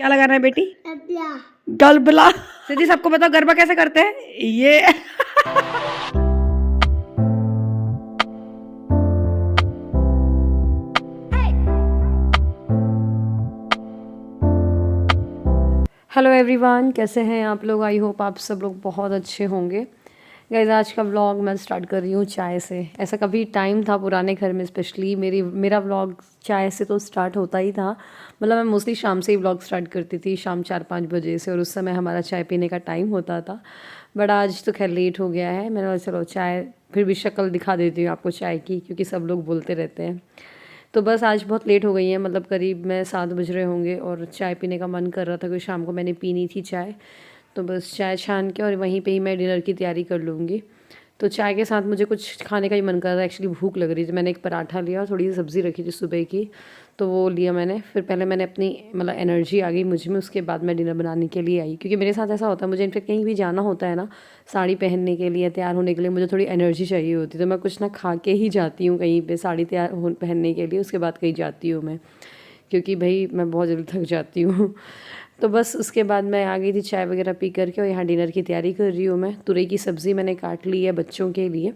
क्या लगाना है बेटी? गलबला। सीधी सबको बताओ गरबा कैसे करते हैं ये। हेलो एवरीवन, कैसे हैं आप लोग? आई होप आप सब लोग बहुत अच्छे होंगे। गाइस, आज का व्लॉग मैं स्टार्ट कर रही हूँ चाय से। ऐसा कभी टाइम था पुराने घर में, स्पेशली मेरा व्लॉग चाय से तो स्टार्ट होता ही था। मतलब मैं मोस्टली शाम से ही व्लॉग स्टार्ट करती थी, शाम 4-5 बजे से, और उस समय हमारा चाय पीने का टाइम होता था। बट आज तो खैर लेट हो गया है। मैंने बोला चलो चाय, फिर भी शक्ल दिखा देती हूँ आपको चाय की, क्योंकि सब लोग बोलते रहते हैं। तो बस आज बहुत लेट हो गई है, मतलब करीब मैं 7 बज रहे होंगे, और चाय पीने का मन कर रहा था क्योंकि शाम को मैंने पीनी थी चाय। तो बस चाय छान के और वहीं पे ही मैं डिनर की तैयारी कर लूँगी। तो चाय के साथ मुझे कुछ खाने का ही मन कर रहा था, एक्चुअली भूख लग रही थी। मैंने एक पराठा लिया और थोड़ी सी सब्ज़ी रखी थी सुबह की, तो वो लिया मैंने। फिर पहले मैंने अपनी मतलब एनर्जी आ गई मुझ में, उसके बाद मैं डिनर बनाने के लिए आई, क्योंकि मेरे साथ ऐसा होता है, मुझे इनफेक्ट कहीं भी जाना होता है ना, साड़ी पहनने के लिए, तैयार होने के लिए, मुझे थोड़ी एनर्जी चाहिए होती है। तो मैं कुछ ना खा के ही जाती हूँ कहीं पे, साड़ी पहनने के लिए, उसके बाद कहीं जाती हूँ मैं, क्योंकि भाई मैं बहुत जल्दी थक जाती हूँ। तो बस उसके बाद मैं आ गई थी चाय वगैरह पी करके, और यहाँ डिनर की तैयारी कर रही हूँ मैं। तुरई की सब्ज़ी मैंने काट ली है बच्चों के लिए,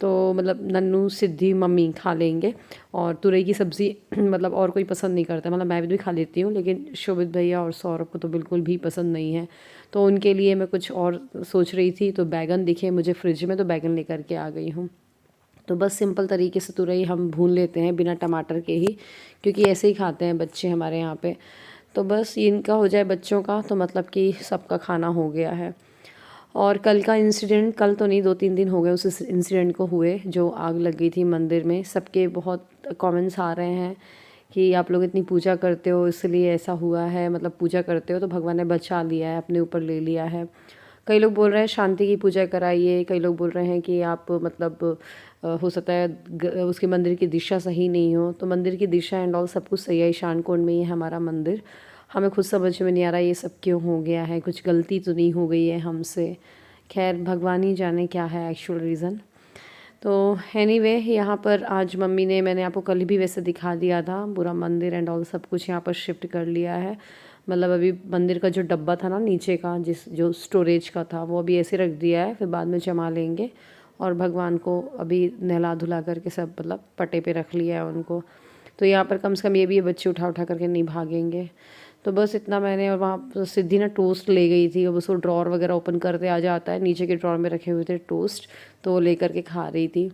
तो मतलब नन्नू सिद्धि मम्मी खा लेंगे। और तुरई की सब्ज़ी मतलब और कोई पसंद नहीं करता, मतलब मैं भी खा लेती हूँ, लेकिन शोभित भैया और सौरभ को तो बिल्कुल भी पसंद नहीं है। तो उनके लिए मैं कुछ और सोच रही थी, तो बैगन दिखे मुझे फ्रिज में, तो बैगन लेकर के आ गई हूँ। तो बस सिंपल तरीके से तुरई हम भून लेते हैं बिना टमाटर के ही, क्योंकि ऐसे ही खाते हैं बच्चे हमारे यहाँ पे। तो बस इनका हो जाए बच्चों का, तो मतलब कि सबका खाना हो गया है। और कल का इंसिडेंट, कल तो नहीं, 2-3 दिन हो गए उस इंसिडेंट को हुए, जो आग लग गई थी मंदिर में। सबके बहुत कमेंट्स आ रहे हैं कि आप लोग इतनी पूजा करते हो इसलिए ऐसा हुआ है, मतलब पूजा करते हो तो भगवान ने बचा लिया है, अपने ऊपर ले लिया है। कई लोग बोल रहे हैं शांति की पूजा कराइए, कई लोग बोल रहे हैं कि आप मतलब हो सकता है उसके मंदिर की दिशा सही नहीं हो। तो मंदिर की दिशा एंड ऑल सब कुछ सही है, ईशान कोण में ही है हमारा मंदिर। हमें खुद समझ में नहीं आ रहा ये सब क्यों हो गया है, कुछ गलती तो नहीं हो गई है हमसे। खैर भगवान ही जाने क्या है एक्चुअल रीज़न। तो एनीवे यहाँ पर आज मम्मी ने, मैंने आपको कल भी वैसे दिखा दिया था, पूरा मंदिर एंड ऑल सब कुछ यहाँ पर शिफ्ट कर लिया है। मतलब अभी मंदिर का जो डब्बा था ना नीचे का, जो स्टोरेज का था, वो अभी ऐसे रख दिया है, फिर बाद में जमा लेंगे। और भगवान को अभी नहला धुला करके सब मतलब पटे पे रख लिया है उनको। तो यहाँ पर कम से कम ये भी बच्चे उठा उठा करके नहीं भागेंगे। तो बस इतना मैंने, और वहाँ पर सिद्धि ना टोस्ट ले गई थी, अब उसको ड्रॉर वगैरह ओपन करते आ जाता है, नीचे के ड्रॉर में रखे हुए थे टोस्ट, तो वो ले करके खा रही थी।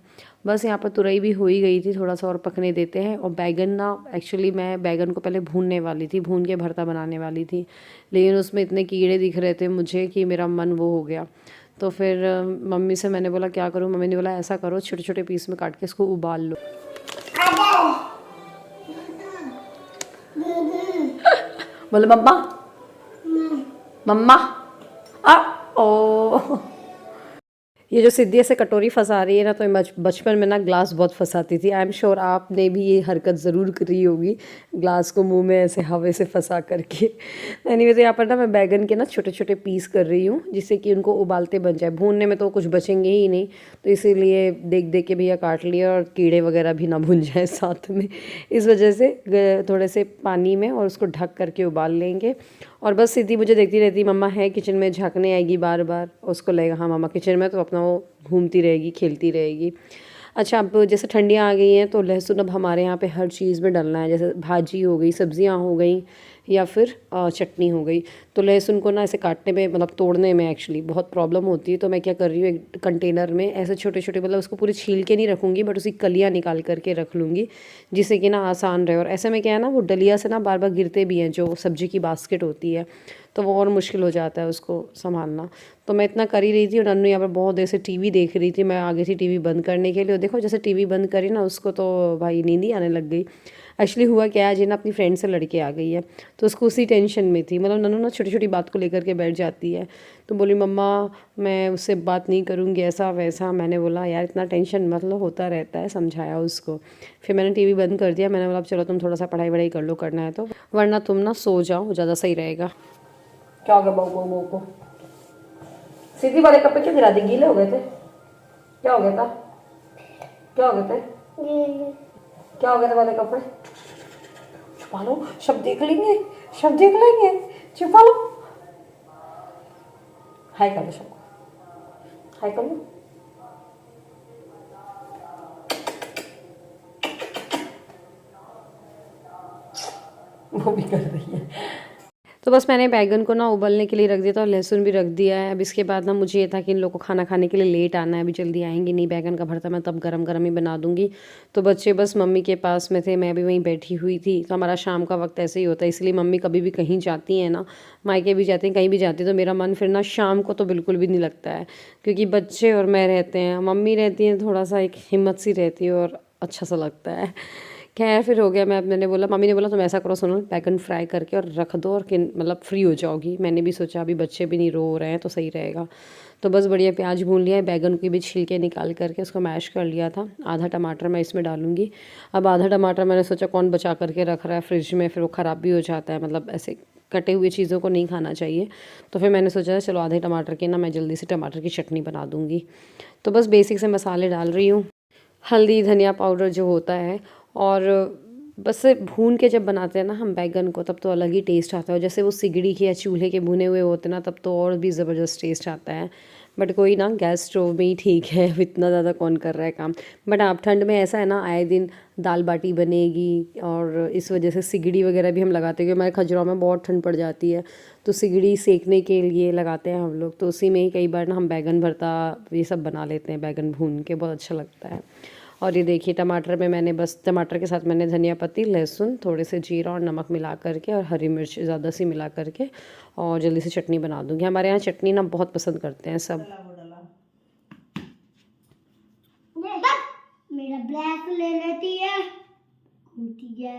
बस यहाँ पर तुरई भी हो ही गई थी, थोड़ा सा और पकने देते हैं। और बैगन ना, एक्चुअली मैं बैगन को पहले भूनने वाली थी, भून के भरता बनाने वाली थी, लेकिन उसमें इतने कीड़े दिख रहे थे मुझे कि मेरा मन वो हो गया। तो फिर मम्मी से मैंने बोला क्या करूँ, मम्मी ने बोला ऐसा करो छोटे छोटे पीस में काट के इसको उबाल लो। बोलो मम्मा, मम्मा। आ ओ, ये जो सिद्धि ऐसे कटोरी फंसा रही है ना, तो बचपन में ना ग्लास बहुत फंसाती थी। आई एम श्योर आपने भी ये हरकत ज़रूर करी होगी, ग्लास को मुंह में ऐसे हवा से फंसा करके। एनीवे, तो यहाँ पर ना मैं बैगन के ना छोटे छोटे पीस कर रही हूँ, जिससे कि उनको उबालते बन जाए। भूनने में तो कुछ बचेंगे ही नहीं, तो इसीलिए देख देख के भैया काट लिया, और कीड़े वगैरह भी ना भुन जाए साथ में, इस वजह से थोड़े से पानी में और उसको ढक करके उबाल लेंगे। और बस सिद्धि मुझे देखती रहती, मम्मा है किचन में, झांकने आएगी बार बार, उसको लगेगा हाँ मम्मा किचन में, तो अपना वो घूमती रहेगी, खेलती रहेगी। अच्छा, अब जैसे ठंडियाँ आ गई हैं, तो लहसुन अब हमारे यहाँ पे हर चीज़ में डलना है, जैसे भाजी हो गई, सब्जियाँ हो गई, या फिर चटनी हो गई। तो लहसुन को ना ऐसे काटने में, मतलब तोड़ने में एक्चुअली बहुत प्रॉब्लम होती है। तो मैं क्या कर रही हूँ, एक कंटेनर में ऐसे छोटे छोटे, मतलब उसको पूरे छील के नहीं रखूँगी, बट उसकी कलियाँ निकाल करके रख लूँगी, जिससे कि ना आसान रहे। और ऐसे में क्या है ना, वो डलिया से ना बार बार गिरते भी हैं, जो सब्जी की बास्केट होती है, तो वो और मुश्किल हो जाता है उसको संभालना। तो मैं इतना कर ही रही थी, और नन्नू यहाँ पर बहुत देर से टीवी देख रही थी। मैं आ गई थी टीवी बंद करने के लिए, और देखो जैसे टीवी बंद करी ना, उसको तो भाई नींद ही आने लग गई। एक्चुअली हुआ क्या है, आज ना अपनी फ्रेंड से लड़के आ गई है, तो उसको उसी टेंशन में थी। मतलब नन्नू ना छोटी छोटी बात को लेकर के बैठ जाती है, तो बोली मम्मा मैं उससे बात नहीं करूँगी, ऐसा वैसा। मैंने बोला यार इतना टेंशन मतलब होता रहता है, समझाया उसको। फिर मैंने टीवी बंद कर दिया, मैंने बोला चलो तुम थोड़ा सा पढ़ाई वढ़ाई कर लो, करना है तो, वरना तुम ना सो जाओ, ज़्यादा सही रहेगा। क्या हो गया बहू को? सीधी वाले कपड़े क्यों गिरा दी, गीले हो गए थे? क्या हो गया था? क्या हो गए थे? क्या हो गया था वाले कपड़े? छुपा लो, सब देख लेंगे। शब्द देख लेंगे, छुपा लो। हाय कर लो सबको, हाय कर लो। वो भी कर रही है। तो बस मैंने बैगन को ना उबलने के लिए रख दिया था और लहसुन भी रख दिया है। अब इसके बाद ना मुझे ये था कि इन लोगों को खाना खाने के लिए लेट आना है, अभी जल्दी आएंगे नहीं। बैगन का भरता मैं तब गरम गरम ही बना दूंगी। तो बच्चे बस मम्मी के पास में थे, मैं भी वहीं बैठी हुई थी। तो हमारा शाम का वक्त ऐसे ही होता है, इसलिए मम्मी कभी भी कहीं जाती हैं ना, मायके भी जाती हैं, कहीं भी जाती है, तो मेरा मन फिर ना शाम को तो बिल्कुल भी नहीं लगता है, क्योंकि बच्चे और मैं रहते हैं। मम्मी रहती हैं, थोड़ा सा एक हिम्मत सी रहती है और अच्छा सा लगता है। खैर फिर हो गया। मैंने बोला, मम्मी ने बोला तुम ऐसा करो सुनो, बैगन फ्राई करके और रख दो और मतलब फ्री हो जाओगी। मैंने भी सोचा अभी बच्चे भी नहीं रो रहे हैं तो सही रहेगा। तो बस बढ़िया प्याज भून लिया है, बैगन की भी छिलके निकाल करके उसको मैश कर लिया था। आधा टमाटर मैं इसमें डालूंगी। अब आधा टमाटर मैंने सोचा कौन बचा करके रख रहा है फ्रिज में, फिर वो ख़राब भी हो जाता है, मतलब ऐसे कटे हुए चीज़ों को नहीं खाना चाहिए। तो फिर मैंने सोचा चलो आधे टमाटर के ना मैं जल्दी से टमाटर की चटनी बना दूँगी। तो बस बेसिक से मसाले डाल रही हूँ, हल्दी धनिया पाउडर जो होता है, और बस भून के जब बनाते हैं ना हम बैगन को, तब तो अलग ही टेस्ट आता है। जैसे वो सिगड़ी के या चूल्हे के भुने हुए होते हैं ना, तब तो और भी ज़बरदस्त टेस्ट आता है। बट कोई ना, गैस स्टोव में ही ठीक है, इतना ज़्यादा कौन कर रहा है काम। बट आप ठंड में ऐसा है ना, आए दिन दाल बाटी बनेगी, और इस वजह से सिगड़ी वगैरह भी हम लगाते हैं, क्योंकि हमारे खजुराहो में बहुत ठंड पड़ जाती है, तो सिगड़ी सेकने के लिए लगाते हैं हम लोग। तो उसी में ही कई बार ना हम बैगन भरता ये सब बना लेते हैं, बैगन भून के, बहुत अच्छा लगता है। और ये देखिए टमाटर में मैंने बस टमाटर के साथ मैंने धनिया पत्ती, लहसुन, थोड़े से जीरा और नमक मिला करके, और हरी मिर्च ज़्यादा सी मिला करके, और जल्दी से चटनी बना दूँगी। हमारे यहाँ चटनी ना बहुत पसंद करते हैं सब। मेरा ब्लैक ले लेती है।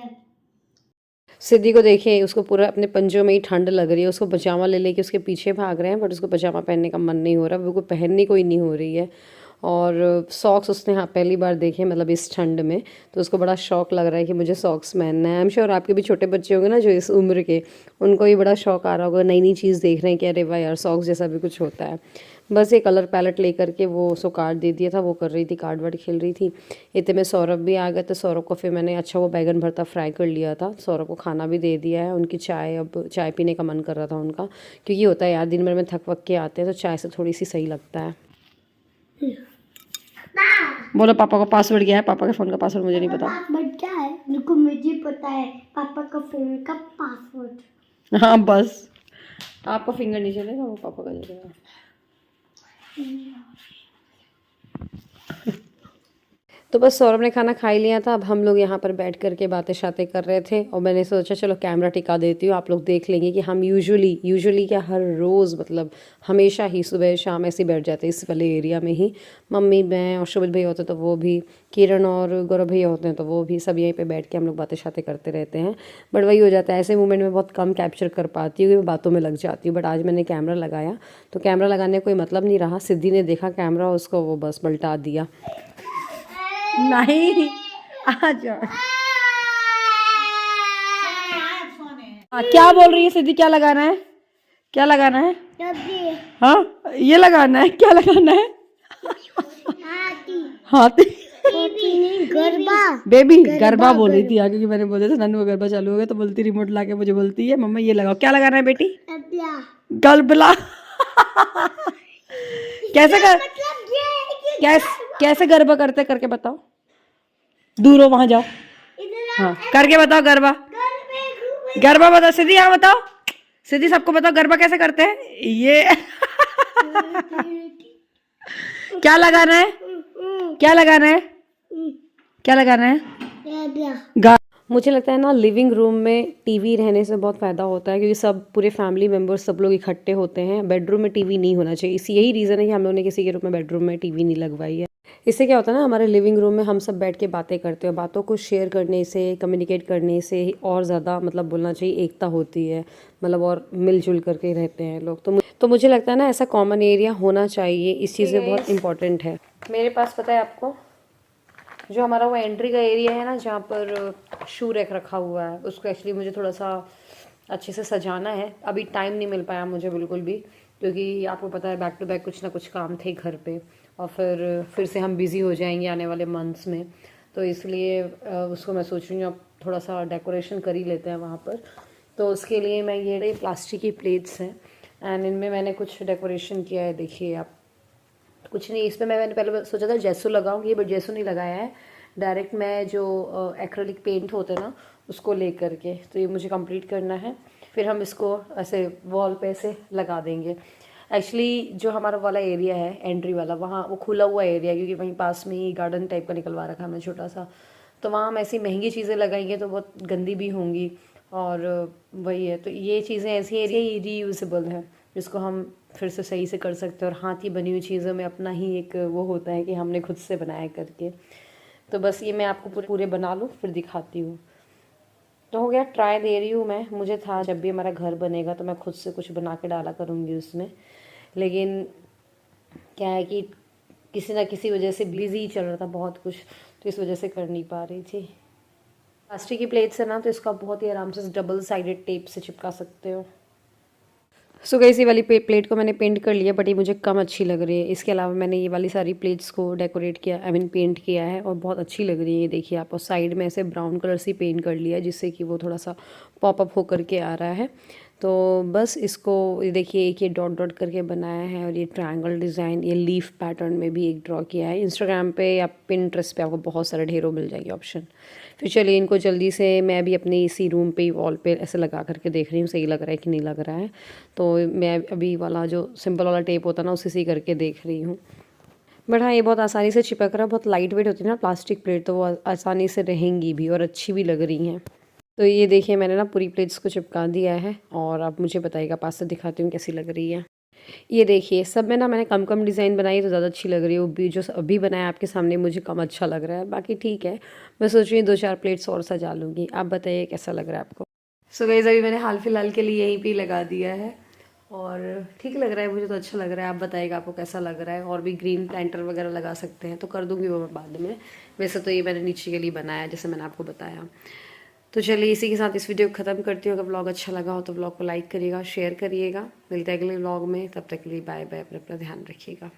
सिद्धि को देखिए, उसको पूरा अपने पंजों में ही ठंड लग रही है, उसको पजामा ले लेके उसके पीछे भाग रहे हैं, बट उसको पजामा पहनने का मन नहीं हो रहा, वो पहनने को ही नहीं हो रही है। और सॉक्स उसने हाँ पहली बार देखे, मतलब इस ठंड में, तो उसको बड़ा शौक लग रहा है कि मुझे सॉक्स पहनना है। आई एम श्योर आपके भी छोटे बच्चे होंगे ना जो इस उम्र के, उनको भी बड़ा शौक आ रहा होगा, नई नई चीज़ देख रहे हैं कि अरे वाह यार सॉक्स जैसा भी कुछ होता है। बस ये कलर पैलेट लेकर के वो उसको कार्ड दे दिया था, वो कर रही थी, कार्ड वर्ड खेल रही थी। इतने में सौरभ भी आ गया, तो सौरभ को फिर मैंने अच्छा वो बैगन भरता फ्राई कर लिया था। सौरभ को खाना भी दे दिया है, उनकी चाय, अब चाय पीने का मन कर रहा था उनका, क्योंकि होता है यार दिन भर में थक वक के आते हैं, तो चाय से थोड़ी सी सही लगता है। बोलो पापा का पासवर्ड क्या है? पापा के फ़ोन का पासवर्ड मुझे नहीं पता। पासवर्ड क्या है? देखो मुझे पता है पापा का फोन का पासवर्ड। हाँ बस, आपका फिंगर नहीं चलेगा, वो पापा का चलेगा। तो बस सौरभ ने खाना खा ही लिया था। अब हम लोग यहाँ पर बैठ कर के बातें शातें कर रहे थे, और मैंने सोचा चलो कैमरा टिका देती हूँ, आप लोग देख लेंगे कि हम यूजुअली क्या हर रोज़, मतलब हमेशा ही सुबह शाम ऐसे ही बैठ जाते हैं इस वाले एरिया में ही। मम्मी, मैं और शुभित भैया होते हैं तो वो भी, किरण और गौरव भैया होते हैं तो वो भी, सब यहीं पर बैठ के हम लोग बातें शातें करते रहते हैं। बट वही हो जाता है, ऐसे मोमेंट में बहुत कम कैप्चर कर पाती हूँ, बातों में लग जाती हूँ। बट आज मैंने कैमरा लगाया, तो कैमरा लगाने का कोई मतलब नहीं रहा। सिद्धि ने देखा कैमरा, उसको वो बस पलटा दिया। नहीं आ जाओ। क्या बोल रही है सिद्धि? क्या लगाना है? क्या लगाना है? हाँ ये लगाना है, क्या लगाना है? हाथी। गरबा। बेबी गरबा बोल रही थी आगे, क्योंकि मैंने बोला था नानू गरबा चालू हो गया, तो बोलती रिमोट लाके मुझे बोलती है मम्मा ये लगाओ। क्या लगाना है बेटी? गलबला। कैसे कर, कैसे गरबा करते करके बताओ, दूर हो वहां जाओ। हाँ करके बताओ गरबा, गरबा बताओ सिद्धि, हाँ बताओ सिद्धि, सबको बताओ गरबा कैसे करते हैं ये। क्या लगाना है? क्या लगाना है? क्या लगाना है? मुझे लगता है ना लिविंग रूम में टीवी रहने से बहुत फ़ायदा होता है, क्योंकि सब पूरे फैमिली मेम्बर्स सब लोग इकट्ठे होते हैं। बेडरूम में टीवी नहीं होना चाहिए, इसी यही रीज़न है कि हम लोग ने किसी के रूम में बेडरूम में टीवी नहीं लगवाई है। इससे क्या होता है ना, हमारे लिविंग रूम में हम सब बैठ के बातें करते हैं, बातों को शेयर करने से, कम्युनिकेट करने से और ज़्यादा, मतलब बोलना चाहिए, एकता होती है, मतलब और मिलजुल करके रहते हैं लोग। तो मुझे लगता है ना ऐसा कॉमन एरिया होना चाहिए, इस चीज़ में बहुत इंपॉर्टेंट है। मेरे पास पता है आपको, जो हमारा वो एंट्री का एरिया है ना, जहाँ पर शू रैक रखा हुआ है, उसको एक्चुअली मुझे थोड़ा सा अच्छे से सजाना है। अभी टाइम नहीं मिल पाया मुझे बिल्कुल भी, क्योंकि आपको पता है बैक टू बैक कुछ ना कुछ काम थे घर पे, और फिर से हम बिज़ी हो जाएंगे आने वाले मंथ्स में। तो इसलिए उसको मैं सोच रही हूँ अब थोड़ा सा डेकोरेशन कर ही लेते हैं वहाँ पर। तो उसके लिए मैं ये प्लास्टिक की प्लेट्स हैं एंड इनमें मैंने कुछ डेकोरेशन किया है। देखिए आप, कुछ नहीं, इसमें मैंने पहले सोचा था जेसो लगाऊंगी, बट जेसो नहीं लगाया है। डायरेक्ट मैं जो एक्रेलिक पेंट होते हैं ना, उसको ले करके, तो ये मुझे कंप्लीट करना है। फिर हम इसको ऐसे वॉल पे ऐसे लगा देंगे। एक्चुअली जो हमारा वाला एरिया है एंट्री वाला, वहाँ वो खुला हुआ एरिया है, क्योंकि वहीं पास में ही गार्डन टाइप का निकलवा रखा है हमने छोटा सा। तो वहाँ हम ऐसी महंगी चीज़ें लगाएंगे तो बहुत गंदी भी होंगी, और वही है। तो ये चीज़ें ऐसी एरिया रीयूजेबल है, जिसको हम फिर से सही से कर सकते हैं। और हाथ की बनी हुई चीज़ों में अपना ही एक वो होता है कि हमने खुद से बनाया करके। तो बस ये मैं आपको पूरे बना लूँ फिर दिखाती हूँ। तो हो गया, ट्राई दे रही हूँ मैं। मुझे था जब भी हमारा घर बनेगा तो मैं खुद से कुछ बना के डाला करूँगी उसमें, लेकिन क्या है कि किसी ना किसी वजह से बिजी चल रहा था बहुत कुछ, तो इस वजह से कर नहीं पा रही थी। प्लास्टिक की प्लेट्स है ना, तो इसका बहुत ही आराम से डबल साइडेड टेप से चिपका सकते हो। सो गाइस, ये वाली प्लेट को मैंने पेंट कर लिया, बट ये मुझे कम अच्छी लग रही है। इसके अलावा मैंने ये वाली सारी प्लेट्स को डेकोरेट किया, आई मीन पेंट किया है, और बहुत अच्छी लग रही है। ये देखिए आप, और साइड में ऐसे ब्राउन कलर से पेंट कर लिया है, जिससे कि वो थोड़ा सा पॉपअप होकर के आ रहा है। तो बस इसको ये देखिए, एक ये डॉट डॉट करके बनाया है, और ये ट्रायंगल डिज़ाइन ये लीफ पैटर्न में भी एक ड्रॉ किया है। इंस्टाग्राम पे या पिंटरेस्ट पे आपको बहुत सारे ढेरों मिल जाएंगे ऑप्शन। फिर चलिए इनको जल्दी से मैं भी अपने इसी रूम पे वॉल पे ऐसे लगा करके देख रही हूँ सही लग रहा है कि नहीं लग रहा है। तो मैं अभी वाला जो सिंपल वाला टेप होता है ना, उसी से करके देख रही हूँ। बट हाँ, ये बहुत आसानी से चिपक रहा है। बहुत लाइट वेट होती है ना प्लास्टिक प्लेट, तो वो आसानी से रहेंगी भी और अच्छी भी लग रही हैं। तो ये देखिए, मैंने ना पूरी प्लेट्स को चिपका दिया है, और अब मुझे बताइएगा पास से दिखाती हूँ कैसी लग रही है। ये देखिए, सब में ना मैंने कम कम डिज़ाइन बनाई तो ज़्यादा अच्छी लग रही है। वो भी जो अभी बनाया आपके सामने मुझे कम अच्छा लग रहा है, बाकी ठीक है। मैं सोच रही हूँ 2-4 प्लेट्स और सजा लूँगी। आप बताइए कैसा लग रहा है आपको। सो गाइस, अभी मैंने हाल फिलहाल के लिए यहीं पे लगा दिया है, और ठीक लग रहा है, मुझे तो अच्छा लग रहा है। आप बताइएगा आपको कैसा लग रहा है। और भी ग्रीन प्लांटर वगैरह लगा सकते हैं, तो कर दूँगी वो मैं बाद में। वैसे तो ये मैंने नीचे के लिए बनाया जैसे मैंने आपको बताया। तो चलिए इसी के साथ इस वीडियो को ख़त्म करती हूँ। अगर व्लॉग अच्छा लगा हो तो व्लॉग को लाइक करिएगा, शेयर करिएगा। मिलते हैं अगले व्लॉग में, तब तक के लिए बाय बाय। अपना ध्यान रखिएगा।